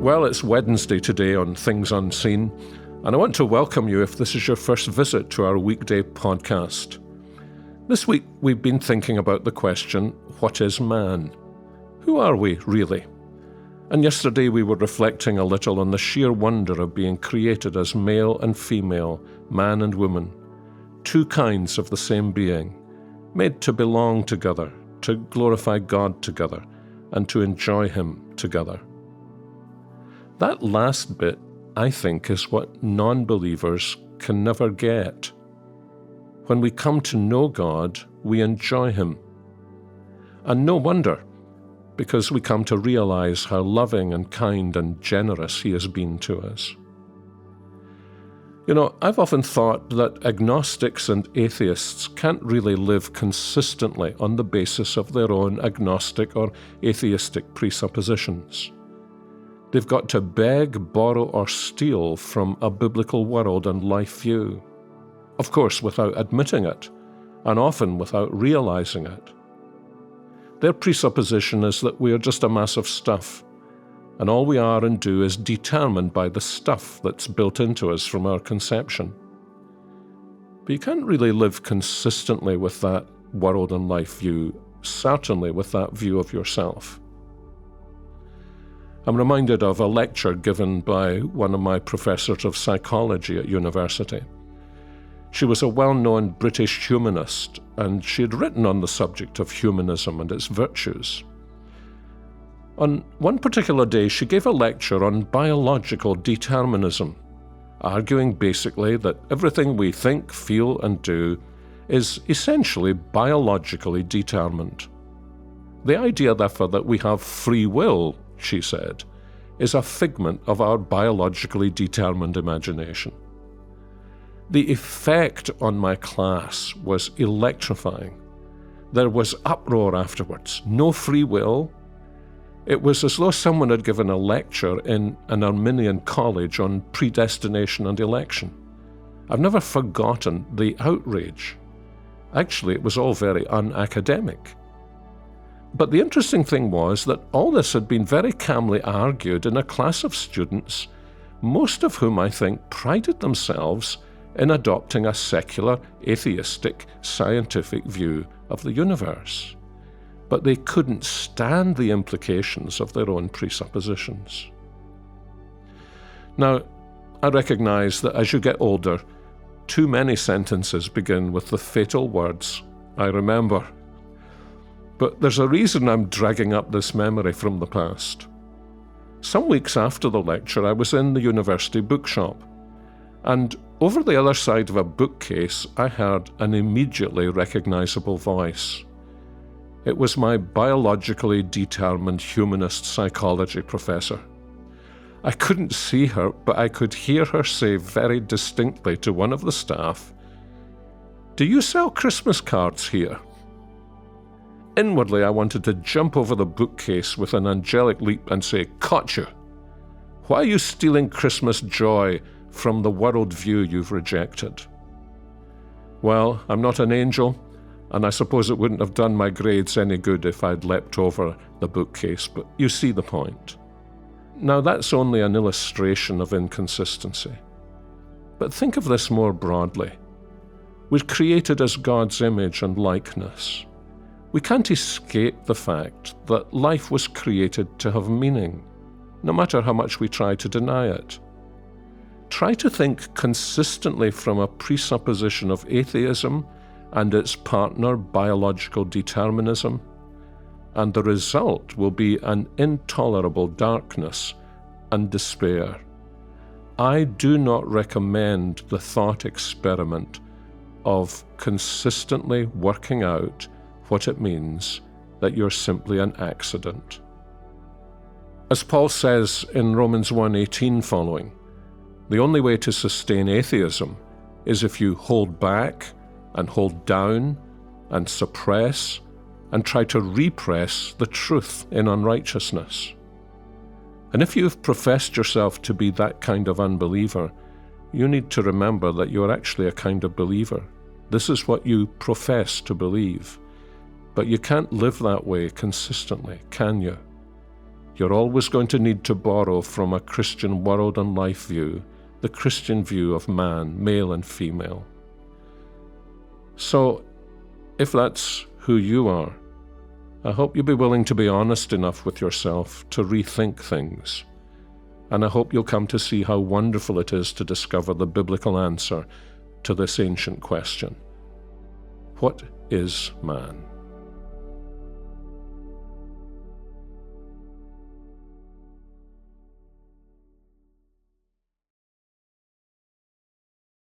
Well, it's Wednesday today on Things Unseen, and I want to welcome you if this is your first visit to our weekday podcast. This week, we've been thinking about the question, what is man? Who are we, really? And yesterday we were reflecting a little on the sheer wonder of being created as male and female, man and woman, two kinds of the same being, made to belong together, to glorify God together, and to enjoy Him together. That last bit, I think, is what non-believers can never get. When we come to know God, we enjoy Him. And no wonder, because we come to realize how loving and kind and generous He has been to us. You know, I've often thought that agnostics and atheists can't really live consistently on the basis of their own agnostic or atheistic presuppositions. They've got to beg, borrow, or steal from a biblical world and life view. Of course, without admitting it, and often without realizing it. Their presupposition is that we are just a mass of stuff, and all we are and do is determined by the stuff that's built into us from our conception. But you can't really live consistently with that world and life view, certainly with that view of yourself. I'm reminded of a lecture given by one of my professors of psychology at university. She was a well-known British humanist, and she had written on the subject of humanism and its virtues. On one particular day, she gave a lecture on biological determinism, arguing basically that everything we think, feel, and do is essentially biologically determined. The idea, therefore, that we have free will, she said, is a figment of our biologically determined imagination. The effect on my class was electrifying. There was uproar afterwards, no free will. It was as though someone had given a lecture in an Arminian college on predestination and election. I've never forgotten the outrage. Actually, it was all very unacademic. But the interesting thing was that all this had been very calmly argued in a class of students, most of whom I think prided themselves in adopting a secular, atheistic, scientific view of the universe. But they couldn't stand the implications of their own presuppositions. Now, I recognize that as you get older, too many sentences begin with the fatal words, "I remember." But there's a reason I'm dragging up this memory from the past. Some weeks after the lecture, I was in the university bookshop, and over the other side of a bookcase, I heard an immediately recognizable voice. It was my biologically determined humanist psychology professor. I couldn't see her, but I could hear her say very distinctly to one of the staff, "Do you sell Christmas cards here?" Inwardly, I wanted to jump over the bookcase with an angelic leap and say, "Caught you! Why are you stealing Christmas joy from the world view you've rejected?" Well, I'm not an angel, and I suppose it wouldn't have done my grades any good if I'd leapt over the bookcase, but you see the point. Now, that's only an illustration of inconsistency. But think of this more broadly. We're created as God's image and likeness. We can't escape the fact that life was created to have meaning, no matter how much we try to deny it. Try to think consistently from a presupposition of atheism and its partner biological determinism, and the result will be an intolerable darkness and despair. I do not recommend the thought experiment of consistently working out what it means that you're simply an accident. As Paul says in Romans 1:18 following, the only way to sustain atheism is if you hold back and hold down and suppress and try to repress the truth in unrighteousness. And if you've professed yourself to be that kind of unbeliever, you need to remember that you're actually a kind of believer. This is what you profess to believe. But you can't live that way consistently, can you? You're always going to need to borrow from a Christian world and life view, the Christian view of man, male and female. So, if that's who you are, I hope you'll be willing to be honest enough with yourself to rethink things. And I hope you'll come to see how wonderful it is to discover the biblical answer to this ancient question. What is man?